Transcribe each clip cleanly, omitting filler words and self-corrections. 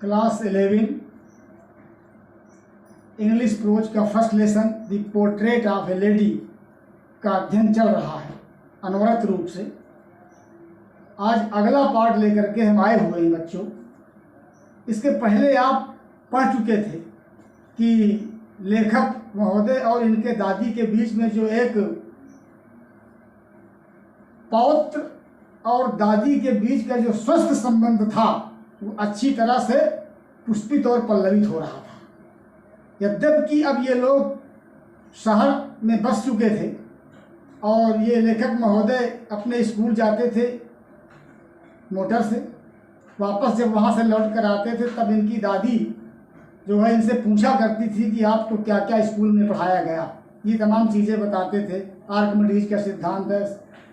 Class 11 English pros का first lesson the portrait of A lady का अध्ययन चल रहा है अनवरत रूप से। आज अगला पार्ट लेकर के हम आए हुए हैं बच्चों। इसके पहले आप पढ़ चुके थे कि लेखक महोदय और इनके दादी के बीच में जो एक पौत्र और दादी के बीच का जो स्वस्थ संबंध था वो अच्छी तरह से पुष्पित और पल्लवित हो रहा था। यद्यपि अब ये लोग शहर में बस चुके थे और ये लेखक महोदय अपने स्कूल जाते थे मोटर से, वापस जब वहाँ से लौट कर आते थे तब इनकी दादी जो है इनसे पूछा करती थी कि आपको क्या क्या स्कूल में पढ़ाया गया। ये तमाम चीज़ें बताते थे, आर्किमिडीज का सिद्धांत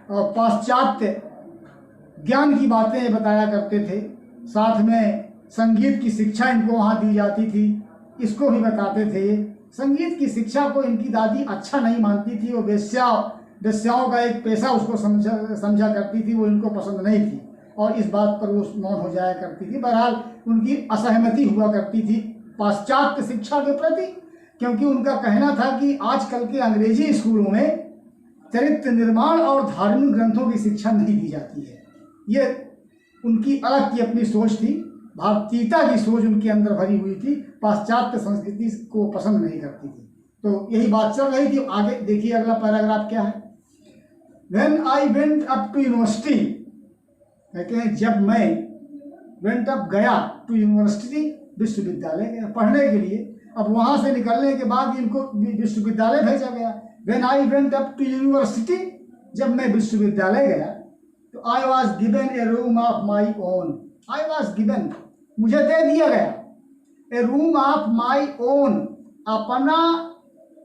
और पाश्चात्य ज्ञान की बातें बताया करते थे। साथ में संगीत की शिक्षा इनको वहाँ दी जाती थी, इसको भी बताते थे। संगीत की शिक्षा को इनकी दादी अच्छा नहीं मानती थी, वो वेश्याओं का एक पेशा उसको समझा करती थी, वो इनको पसंद नहीं थी और इस बात पर वो मौन हो जाया करती थी। बहरहाल उनकी असहमति हुआ करती थी पाश्चात्य शिक्षा के प्रति, क्योंकि उनका कहना था कि आजकल के अंग्रेजी स्कूलों में चरित्र निर्माण और धार्मिक ग्रंथों की शिक्षा नहीं दी जाती है। ये उनकी अलग की अपनी सोच थी, भारतीयता की सोच उनके अंदर भरी हुई थी, पाश्चात्य संस्कृति को पसंद नहीं करती थी। तो यही बात चल रही थी। आगे देखिए अगला पैराग्राफ क्या है। When I went up to university, कहते हैं जब मैं went up गया to university, विश्वविद्यालय गया पढ़ने के लिए। अब वहाँ से निकलने के बाद इनको विश्वविद्यालय भेजा गया। When I went up to university, जब मैं विश्वविद्यालय गया तो I was given a room of my own. I was given, मुझे दे दिया गया। A room of my own, अपना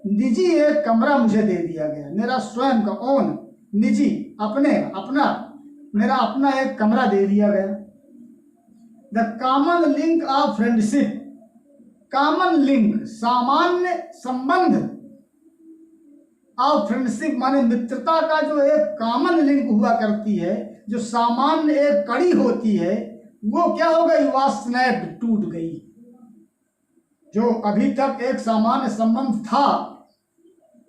निजी एक कमरा मुझे दे दिया गया। मेरा स्वयं का own, निजी, अपने, अपना, मेरा अपना एक कमरा दे दिया गया। The common link of friendship, common link, सामान्य संबंध ऑफ फ्रेंडशिप माने मित्रता का जो एक कॉमन लिंक हुआ करती है, जो सामान्य एक कड़ी होती है, वो क्या हो गई? वाज स्नैप्ड, टूट गई। जो अभी तक एक सामान्य संबंध था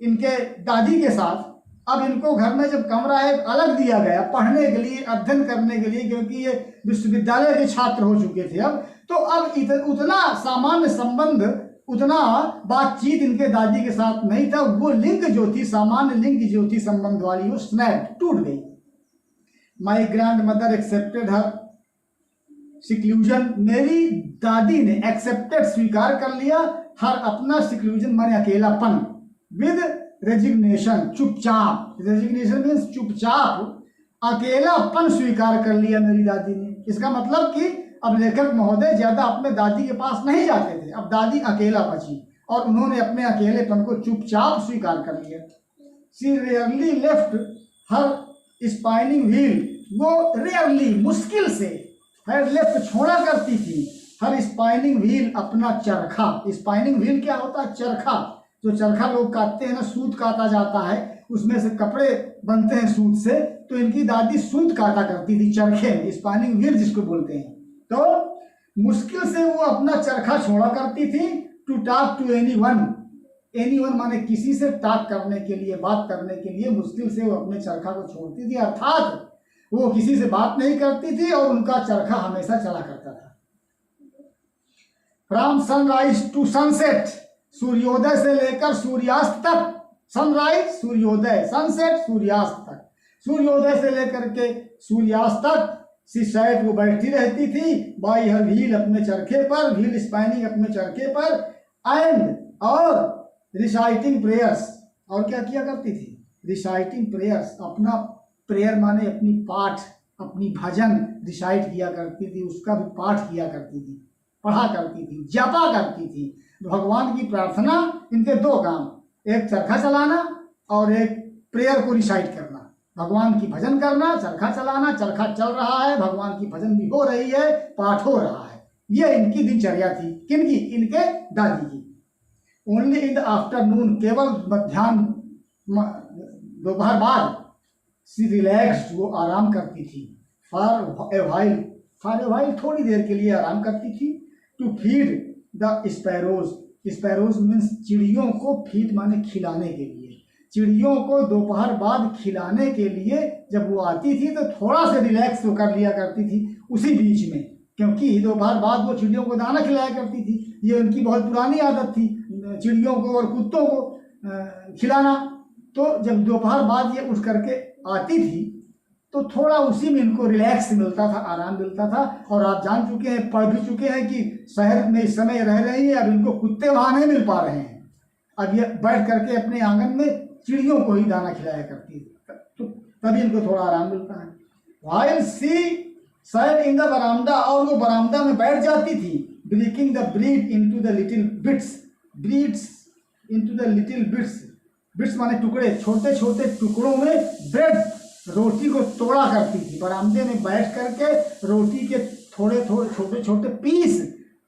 इनके दादी के साथ, अब इनको घर में जब कमरा एक अलग दिया गया पढ़ने के लिए, अध्ययन करने के लिए, क्योंकि ये विश्वविद्यालय के छात्र हो चुके थे अब, तो अब उतना सामान्य संबंध, उतना बातचीत इनके दादी के साथ नहीं था। वो लिंक जो थी, सामान्य लिंक जो थी संबंध वाली, वो स्नैप, टूट गई। My grand mother accepted her seclusion, मेरी दादी ने एक्सेप्टेड, स्वीकार कर लिया, हर अपना सिक्लूजन माने अकेलापन, विद रेजिग्नेशन, चुपचाप, रेजिग्नेशन मीन्स चुपचाप, अकेलापन स्वीकार कर लिया मेरी दादी ने। इसका मतलब कि अब लेखक महोदय ज्यादा अपने दादी के पास नहीं जाते थे, अब दादी अकेला बची और उन्होंने अपने अकेलेपन को चुपचाप स्वीकार कर लिया। She rarely left her spinning wheel, वो रेयरली, मुश्किल से, हर लेफ्ट, छोड़ा करती थी, हर स्पाइनिंग व्हील, अपना चरखा। स्पाइनिंग व्हील क्या होता है? चरखा। जो चरखा लोग काटते हैं ना, सूत काटा जाता है, उसमें से कपड़े बनते हैं सूत से, तो इनकी दादी सूत काटा करती थी चरखे में, स्पाइनिंग व्हील जिसको बोलते हैं। तो मुश्किल से वो अपना चरखा छोड़ा करती थी। To talk to anyone, anyone माने किसी से टॉक करने के लिए, बात करने के लिए मुश्किल से वो अपने चरखा को छोड़ती थी, अर्थात वो किसी से बात नहीं करती थी और उनका चरखा हमेशा चला करता था। फ्रॉम सनराइज टू सनसेट, सूर्योदय से लेकर सूर्यास्त तक, सनराइज सूर्योदय, सनसेट सूर्यास्त तक, सूर्योदय से लेकर के सूर्यास्त तक सी सैट, वो बैठी रहती थी, बाई हर व्हील, अपने चरखे पर, व्हील स्पाइनिंग, अपने चरखे पर, एंड, और रिसाइटिंग प्रेयर्स, और क्या किया करती थी? रिसाइटिंग प्रेयर्स, अपना प्रेयर माने अपनी पाठ, अपनी भजन रिसाइट किया करती थी, उसका भी पाठ किया करती थी, पढ़ा करती थी, जपा करती थी। भगवान की प्रार्थना, इनके दो काम, एक चरखा चलाना और एक प्रेयर को रिसाइट करना, भगवान की भजन करना, चरखा चलाना, चरखा चल रहा है, भगवान की भजन भी हो रही है, पाठ हो रहा है। ये इनकी दिनचर्या थी। किनकी? इनके दादी की। ओनली इन द आफ्टरनून, केवल मध्याह्न, दोपहर बाद, सी रिलैक्स्ड, वो आराम करती थी। फॉर ए वाइल, थोड़ी देर के लिए आराम करती थी। To feed the sparrows. Sparrows means चिड़ियों को, फीड माने खिलाने के लिए, चिड़ियों को दोपहर बाद खिलाने के लिए जब वो आती थी तो थोड़ा सा रिलैक्स तो कर लिया करती थी उसी बीच में, क्योंकि दोपहर बाद वो चिड़ियों को दाना खिलाया करती थी। ये उनकी बहुत पुरानी आदत थी, चिड़ियों को और कुत्तों को खिलाना। तो जब दोपहर बाद ये उठ करके आती थी तो थोड़ा उसी में इनको रिलैक्स मिलता था, आराम मिलता था। और आप जान चुके हैं, पढ़ भी चुके हैं कि शहर में इस समय रह रही है, अब इनको कुत्ते वहाँ नहीं मिल पा रहे हैं। अब ये बैठ करके अपने आंगन में चिड़ियों को ही दाना खिलाया करती है, तो तभी इनको थोड़ा आराम मिलता है। While she sat in the बरामदा, और वो बरामदा में बैठ जाती थी, breaking the bread into the little bits, breeds into the little bits, bits माने टुकड़े, छोटे छोटे टुकड़ों में ब्रेड, रोटी को तोड़ा करती थी। बरामदे में बैठ करके रोटी के थोड़े थोड़े छोटे छोटे पीस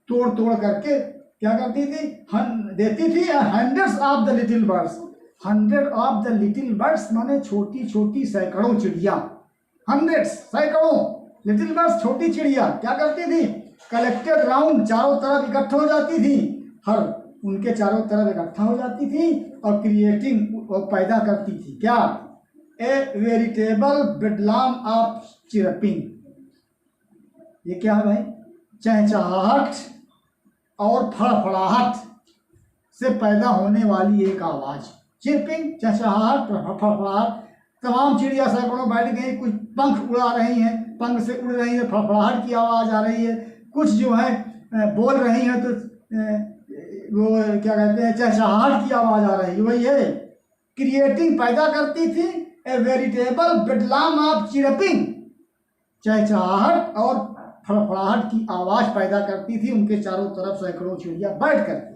तोड़ तोड़ करके क्या करती थी, देती थी। Hundreds of the little birds, hundred of the little birds माने छोटी छोटी सैकड़ों चिड़िया, हंड्रेड्स सैकड़ों, लिटिल बर्ड्स छोटी चिड़िया क्या करती थी, कलेक्टेड राउंड, चारों तरफ इकट्ठा हो जाती थी, हर उनके चारों तरफ इकट्ठा हो जाती थी और क्रिएटिंग और पैदा करती थी क्या, ए वेरिटेबल बेडलाम ऑफ चिरपिंग। ये क्या है भाई, चहचहाहट और फड़फड़ाहट से पैदा होने वाली एक आवाज, चिरपिंग, चहचहाहट, फड़फड़ाहट। तमाम चिड़िया सैकड़ों बैठ गई, कुछ पंख उड़ा रही हैं, पंख से उड़ रही है, फड़फड़ाहट की आवाज आ रही है, कुछ जो है बोल रही हैं तो वो क्या कहते हैं, चहचहाहट की आवाज आ रही है। वही है क्रिएटिंग, पैदा करती थी, ए वेरिटेबल बेडलाम ऑफ चिरपिंग, चहचहाहट और फड़फड़ाहट की आवाज पैदा करती थी उनके चारों तरफ सैकड़ों चिड़िया बैठ करके।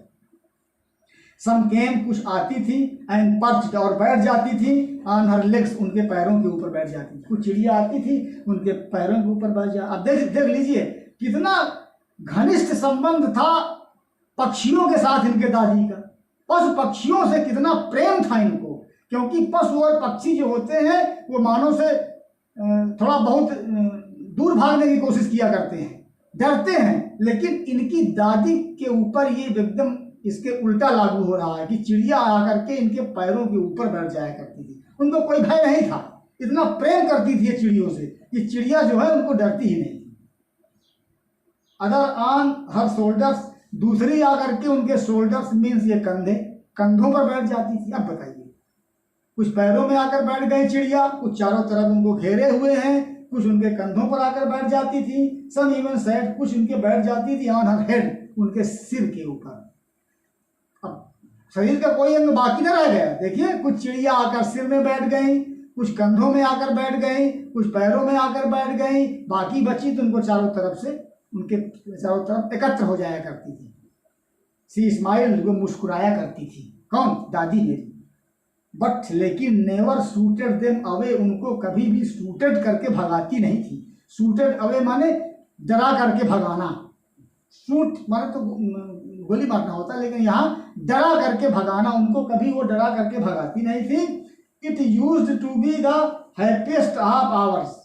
सम केम, कुछ आती थी, एंड पर्च्ड, और बैठ जाती थी, ऑन हर लेग्स, उनके पैरों के ऊपर बैठ जाती थी। कुछ चिड़िया आती थी उनके पैरों के ऊपर बैठ जा। अब देख लीजिए कितना घनिष्ठ संबंध था पक्षियों के साथ इनके दादी का, पशु पक्षियों से कितना प्रेम था इनको, क्योंकि पशु और पक्षी जो होते हैं वो मानव से थोड़ा बहुत दूर भागने की कोशिश किया करते हैं, डरते हैं, लेकिन इनकी दादी के ऊपर ये एकदम इसके उल्टा लागू हो रहा है कि चिड़िया आकर के इनके पैरों के ऊपर बैठ जाया करती थी, उनको कोई भय नहीं था, इतना प्रेम करती थी चिड़ियों से कि चिड़िया जो है उनको डरती ही नहीं। अदर ऑन हर शोल्डर्स, दूसरी आकर के उनके शोल्डर्स मीन्स ये कंधे, कंधों पर बैठ जाती थी। अब बताइए, कुछ पैरों में आकर बैठ गई चिड़िया, कुछ चारों तरफ उनको घेरे हुए हैं, कुछ उनके कंधों पर आकर बैठ जाती थी, सम इवन सेट, कुछ उनके बैठ जाती थी ऑन हर हेड, उनके सिर के ऊपर। अब शरीर का कोई अंग बाकी न रह गया। देखिए कुछ चिड़िया आकर सिर में बैठ गई, कुछ कंधों में आकर बैठ गई, कुछ पैरों में आकर बैठ गई, बाकी बची तो उनको चारों तरफ से, उनके चारों तरफ एकत्र हो जाया करती थी। सी स्माइल्ड, वो मुस्कुराया करती थी, कौन, दादी मेरी। बट लेकिन नेवर शूटेड देम अवे, उनको कभी भी शूटेड करके भगाती नहीं थी। शूटेड अवे माने डरा करके भगाना, शूट माने तो गोली मारना होता है, लेकिन यहाँ डरा करके भगाना, उनको कभी वो डरा करके भगाती नहीं थी। It used to be the happiest of hours,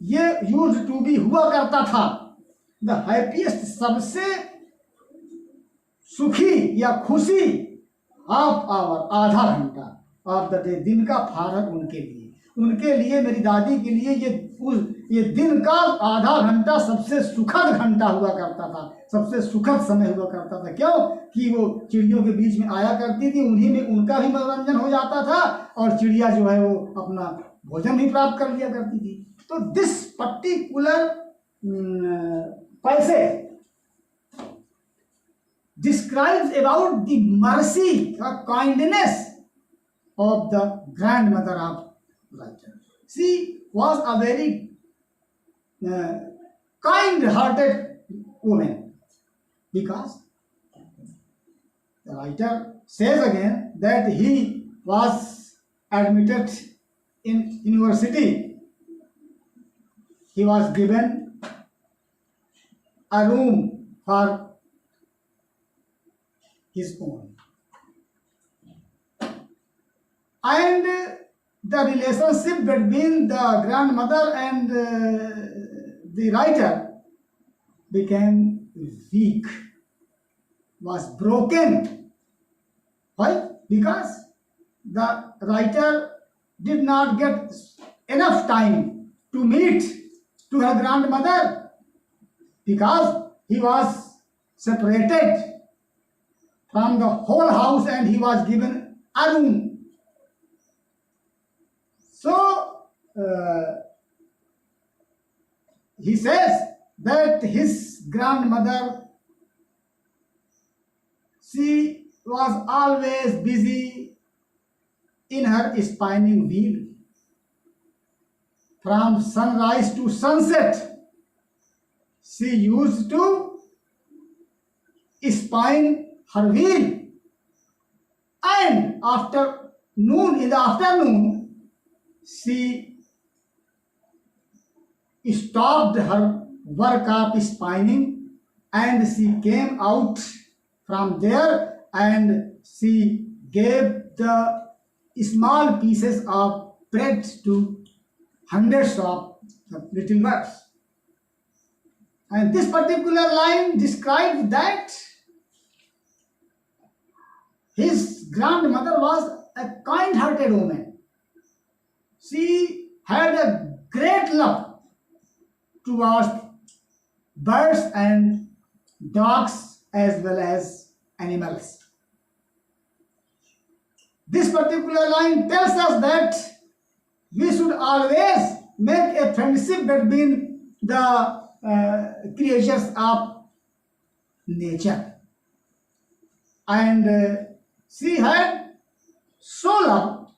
ये यूज्ड टू बी हुआ करता था, द हैप्पीएस्ट, सबसे सुखी या खुशी, हाफ आवर, आधा घंटा, ऑफ द डे, दिन का फारग उनके लिए मेरी दादी के लिए ये दिन का आधा घंटा सबसे सुखद घंटा हुआ करता था, सबसे सुखद समय हुआ करता था। क्यों कि वो चिड़ियों के बीच में आया करती थी, उन्हीं में उनका भी मनोरंजन हो जाता था और चिड़िया जो है वो अपना भोजन भी प्राप्त कर लिया करती थी। तो this particular passage describes about the mercy or kindness of the grandmother of writer. She was a very kind-hearted woman, because the writer says again that he was admitted in university. He was given a room for his own, and the relationship between the grandmother and the writer became weak, was broken. Why? Because the writer did not get enough time to meet to her grandmother, because he was separated from the whole house and he was given a room. So he says that his grandmother, she was always busy in her spinning wheel. From sunrise to sunset, she used to spin her wheel. And in the afternoon, she stopped her work of spinning and she came out from there and she gave the small pieces of bread to hundreds of little birds. And this particular line describes that his grandmother was a kind-hearted woman. She had a great love towards birds and dogs as well as animals. This particular line tells us that we should always make a friendship between the creatures of nature. And she had so love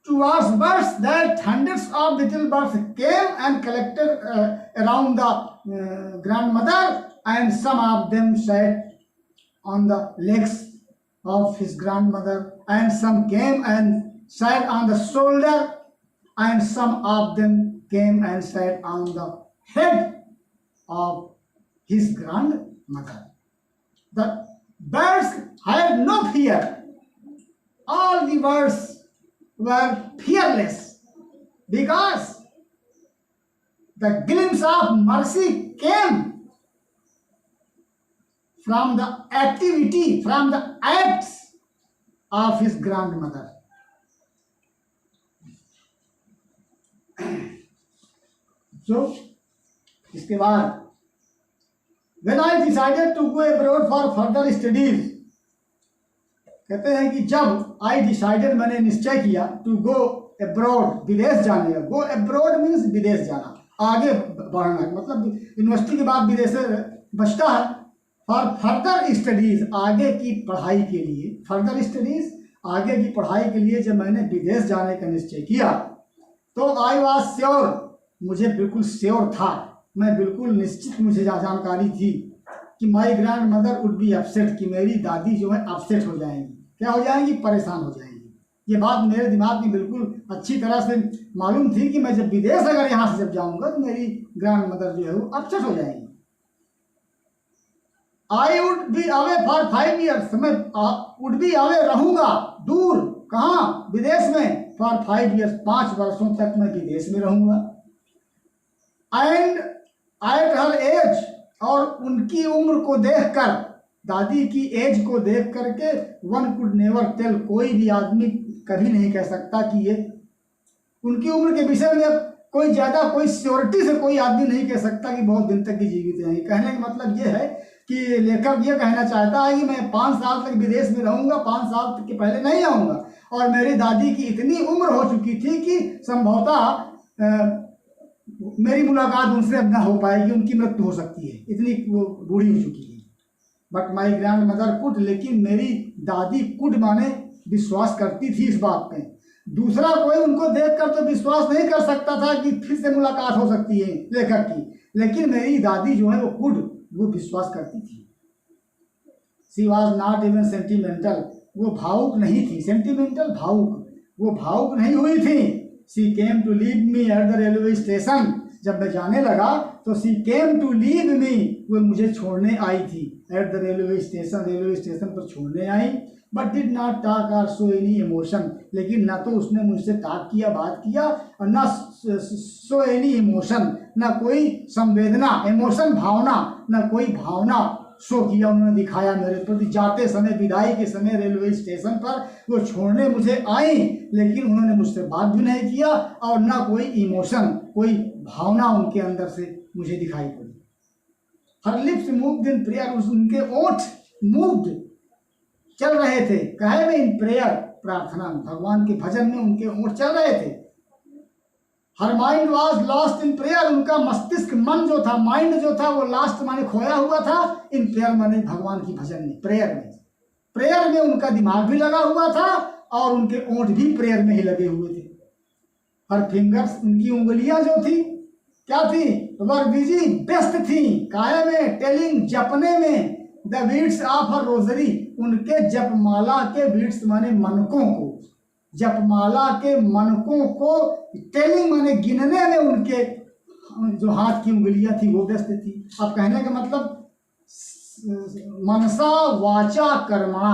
towards birds that hundreds of little birds came and collected around the grandmother, and some of them sat on the legs of his grandmother, and some came and sat on the shoulder, and some of them came and sat on the head of his grandmother. The birds had no fear. All the birds were fearless because the glimpse of mercy came from the activity, from the acts of his grandmother. So, इसके बाद when I decided to go abroad for further studies, कहते हैं कि जब I decided, मैंने निश्चय किया to go abroad, विदेश जाने का. Go abroad means विदेश जाना, आगे बढ़ना, मतलब यूनिवर्सिटी के बाद विदेश बचता है. For further studies, आगे की पढ़ाई के लिए, further studies, आगे की पढ़ाई के लिए जब मैंने विदेश जाने का निश्चय किया, तो I was sure, मुझे बिल्कुल श्योर था, मैं बिल्कुल निश्चित, मुझे जानकारी थी कि my grand mother would be upset, कि मेरी दादी जो है अपसेट हो जाएंगी. क्या हो जाएंगी? परेशान हो जाएंगी. ये बात मेरे दिमाग में बिल्कुल अच्छी तरह से मालूम थी कि मैं जब विदेश अगर यहाँ से जब जाऊँगा तो मेरी ग्रैंड मदर जो है वो अपसेट हो जाएंगी. I would be away for 5 years, मैं वुड बी अवे रहूँगा, दूर, कहाँ? विदेश में. फॉर 5 years, 5 वर्षों तक मैं विदेश में रहूँगा. एंड एट हर एज, और उनकी उम्र को देखकर, दादी की एज को देख करके, वन कुड नेवर टेल, कोई भी आदमी कभी नहीं कह सकता कि ये उनकी उम्र के विषय में कोई ज़्यादा, कोई श्योरिटी से कोई आदमी नहीं कह सकता कि बहुत दिन तक की जीवित रहेंगे. कहने का मतलब ये है कि लेखक ये कहना चाहता है कि मैं 5 साल तक विदेश में रहूँगा, 5 साल तक के पहले नहीं आऊँगा. और मेरी दादी की इतनी उम्र हो चुकी थी कि संभवतः मेरी मुलाकात उनसे अब ना हो पाएगी, उनकी मृत्यु हो सकती है, इतनी वो बूढ़ी हो चुकी है. But my grand mother could, लेकिन मेरी दादी कुड माने विश्वास करती थी इस बात पे. दूसरा कोई उनको देखकर तो विश्वास नहीं कर सकता था कि फिर से मुलाकात हो सकती है लेखक की, लेकिन मेरी दादी जो है वो कुड, वो विश्वास करती थी. She was not even sentimental, वो भावुक नहीं थी. सेंटिमेंटल, भावुक, वो भावुक नहीं हुई थी. She came to leave me at the railway station. जब मैं जाने लगा तो सी केम टू लीव मी, वो मुझे छोड़ने आई थी एट द रेलवे स्टेशन पर छोड़ने आई। बट डिड नॉट टॉक और शो एनी इमोशन, लेकिन ना तो उसने मुझसे टॉक किया, बात किया, और ना शो एनी इमोशन, ना कोई संवेदना, इमोशन भावना, ना कोई भावना शो किया उन्होंने, दिखाया मेरे प्रति। जाते समय, विदाई के समय रेलवे स्टेशन पर वो छोड़ने मुझे आई, लेकिन उन्होंने मुझसे बात भी नहीं किया और ना कोई इमोशन, कोई भावना उनके अंदर से मुझे दिखाई पड़ी। हर लिप्स मूव्ड इन प्रेयर, उनके ओठ मूव्ड, चल रहे थे, कहे में इन प्रेयर, प्रार्थना, भगवान के भजन में उनके ओठ चल रहे थे। Her mind was lost in prayer, उनका मस्तिष्क, मन जो था, माइंड जो था, वो लास्ट माने खोया हुआ था, इन प्रेयर माने भगवान की भजन में, प्रेयर में उनका दिमाग भी लगा हुआ था और उनके ओंठ भी प्रेयर में ही लगे हुए थे। हर फिंगर्स, उनकी उंगलियां जो थी क्या थी, वर बिजी, व्यस्त थी, काहे में, टेलिंग, जपने में, the beats of her rosary, उनके जपमाला के बीट्स माने मनकों को, जपमाला के मनकों को, टेलिंग माने गिनने में उनके जो हाथ की उंगलियां थी वो व्यस्त थी। अब कहने का मतलब मनसा वाचा कर्मणा,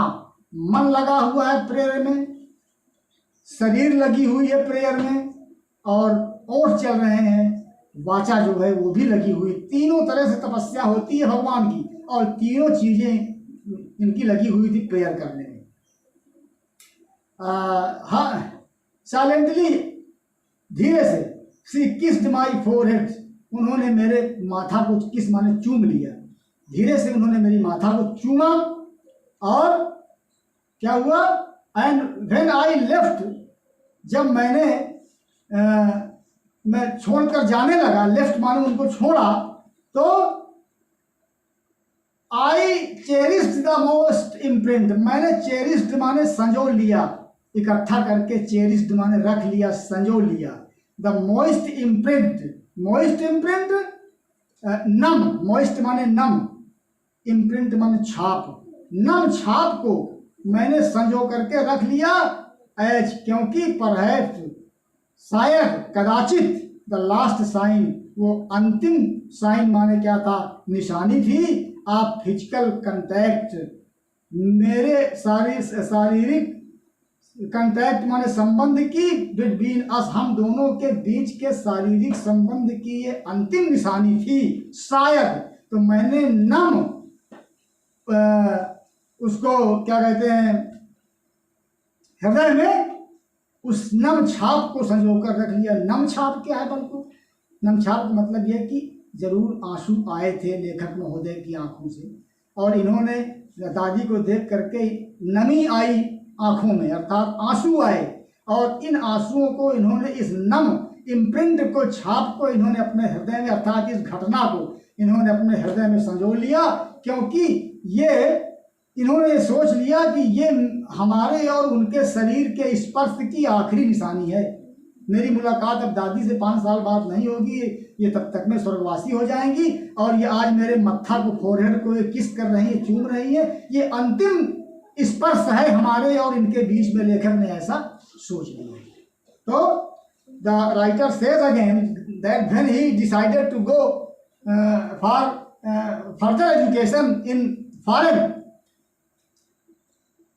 मन लगा हुआ है प्रेयर में, शरीर लगी हुई है प्रेयर में, और ओठ चल रहे हैं, वाचा जो है वो भी लगी हुई। तीनों तरह से तपस्या होती है भगवान की, और तीनों चीजें इनकी लगी हुई थी प्रेयर करने में। हाँ, साइलेंटली, धीरे से, सी किस्ड माई फोरहेड, उन्होंने मेरे माथा को किस माने चूम लिया, धीरे से उन्होंने मेरी माथा को चूमा। और क्या हुआ, एंड व्हेन आई लेफ्ट, जब मैं छोड़कर जाने लगा, लेफ्ट माने उनको छोड़ा, तो आई चेरिस्ड द मोस्ट इम्प्रिंट, मैंने चेरिस्ड माने संजो लिया, इकट्ठा करके, चेरिस्ड माने रख लिया, संजो लिया, the most imprint, most imprint, नम, मोस्ट माने नम, इम्प्रिंट माने छाप, नम छाप को मैंने संजो करके रख लिया, एज, क्योंकि, परहैप्स, शायद, कदाचित, द लास्ट साइन, वो अंतिम साइन माने क्या था, निशानी थी, आप फिजिकल कंटैक्ट, मेरे शारीरिक कंटैक्ट माने संबंध की, बिटवीन अस, हम दोनों के बीच के शारीरिक संबंध की ये अंतिम निशानी थी, शायद। तो मैंने नम, उसको क्या कहते हैं, हृदय में उस नम छाप को संजोकर रख लिया। नम छाप क्या है बल्कि, नम छाप का मतलब यह कि जरूर आंसू आए थे लेखक महोदय की आंखों से, और इन्होंने दादी को देख करके नमी आई आंखों में, अर्थात आंसू आए, और इन आंसुओं को इन्होंने, इस नम इम्प्रिंट को, छाप को इन्होंने अपने हृदय में, अर्थात इस घटना को इन्होंने अपने हृदय में संजो लिया, क्योंकि ये, इन्होंने ये सोच लिया कि ये हमारे और उनके शरीर के स्पर्श की आखिरी निशानी है। मेरी मुलाकात अब दादी से 5 साल बाद नहीं होगी, ये तब तक में स्वर्गवासी हो जाएंगी, और ये आज मेरे मत्था को, फोरहेड को ये किस कर रही है, चूम रही है, ये अंतिम स्पर्श है हमारे और इनके बीच में, लेखक ने ऐसा सोच लिया। तो the writer says again that when he decided to go for further education in foreign,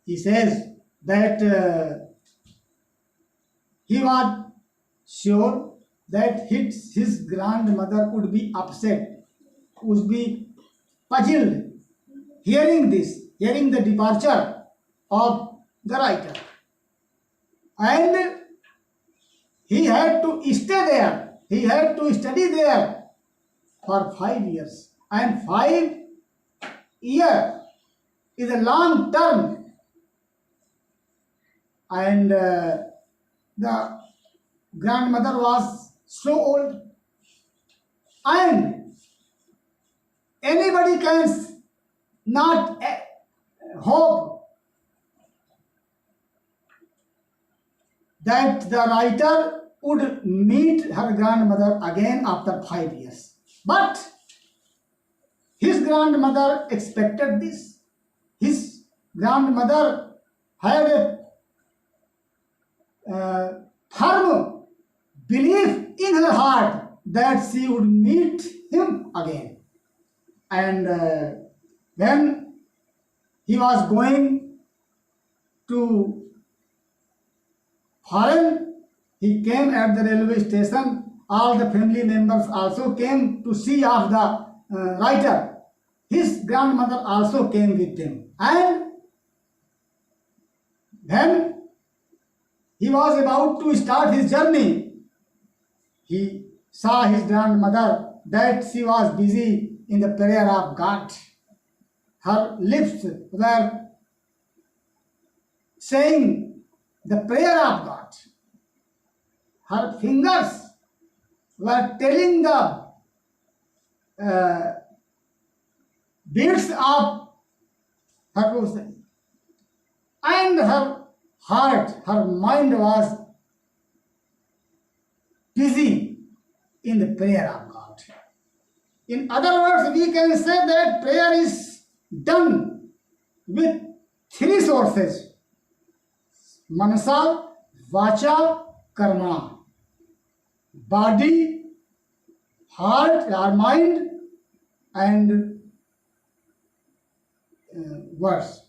he says that he was sure that his grandmother would be upset, would be puzzled, hearing the departure of the writer, and he had to stay there, he had to study there for 5 years, and 5 years is a long term, and the grandmother was so old, and anybody can not hope that the writer would meet her grandmother again after 5 years, but his grandmother expected this. His grandmother had a firm belief in her heart that she would meet him again. And when he was going to foreign, he came at the railway station. All the family members also came to see of the writer. His grandmother also came with him. And when he was about to start his journey, he saw his grandmother that she was busy in the prayer of God. Her lips were saying the prayer of God. Her fingers were telling the beats of her rosary. And her heart, her mind was busy in the prayer of God. In other words, we can say that prayer is done with three sources: manasa, vacha, karma. Body, heart or mind, and words.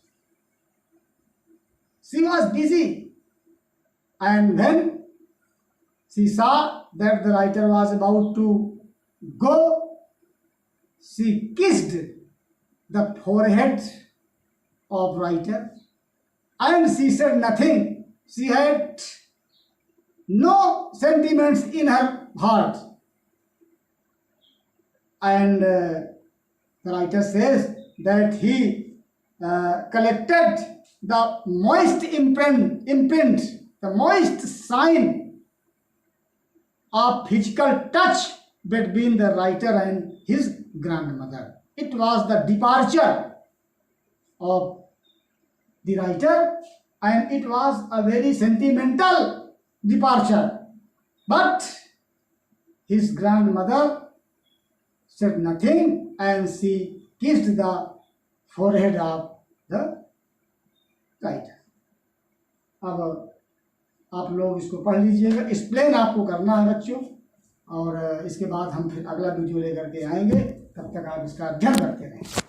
She was busy, and when she saw that the writer was about to go, she kissed the forehead of writer, and she said nothing. She had no sentiments in her heart. And the writer says that he collected the moist imprint, the moist sign of physical touch between the writer and his grandmother. It was the departure of the writer, and it was a very sentimental departure. But his grandmother said nothing, and she kissed the forehead of the writer. अब आप लोग इसको पढ़ लीजिएगा, explain आपको करना है बच्चों, और इसके बाद हम फिर अगला वीडियो लेकर के आएंगे। तब तक आप इसका अध्ययन करते रहें।